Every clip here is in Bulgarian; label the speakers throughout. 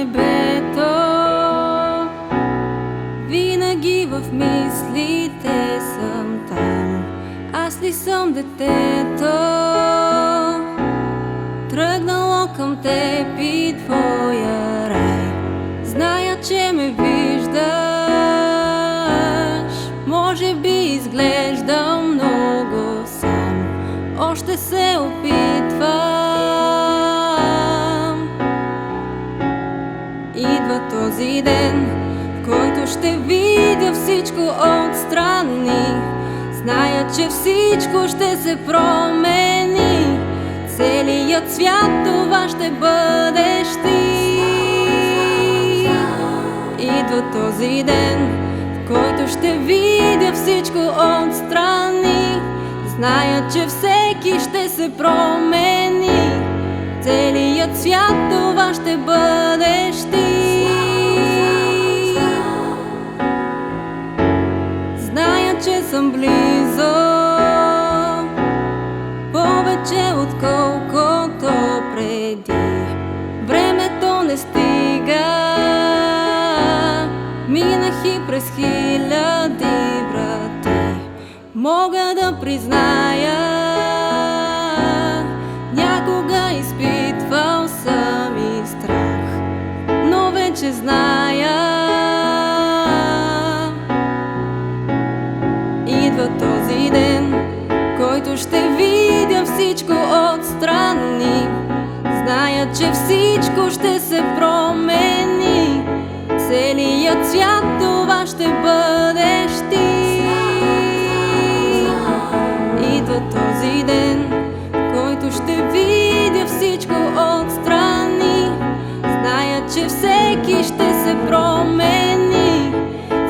Speaker 1: небето. Винаги в мислите съм там. Аз ли съм детето, тръгнало към теб и твоя рай? Зная, че ме виждаш, може би изглеждам много сам. Още се опитвам. Идва този ден, в който ще видя всичко отстрани. Зная, че всичко ще се промени. Целият свят това ще бъдеш ти. Идва този ден, в който ще видя всичко отстрани. Зная, че всеки ще се промени. Целият свят това ще бъдеш ти. Зная, че съм близо, повече отколкото преди. Времето не стига, минах и през хиляди врати. Мога да призная, някога изпитвал съм и страх, но вече зная. Идва този ден, който ще видя всичко отстрани. Зная, че всичко ще се промени. Целият свят това ще бъдеш ти. Идва този ден, който ще видя всичко отстрани. Зная, че всеки ще се промени.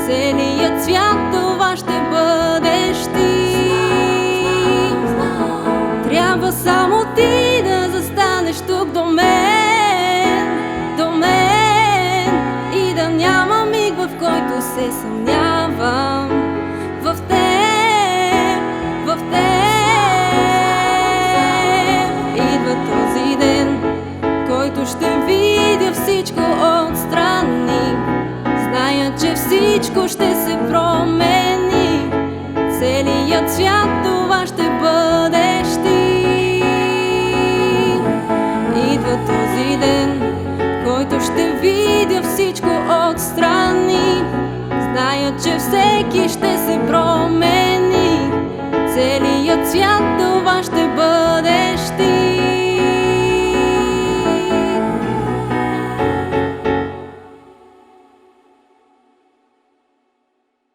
Speaker 1: Целият свят това ще бъдеш ти. Трябва само ти да застанеш тук до мен, до мен, и да няма миг, в който се съмнявам в теб, в теб. Идва този ден, който ще видя всичко отстрани. Зная, че всичко ще се промени. Целият свят това ще бъдеш ти. Идва този ден, който ще видя всичко отстрани. Зная, че всеки ще се промени. Целият свят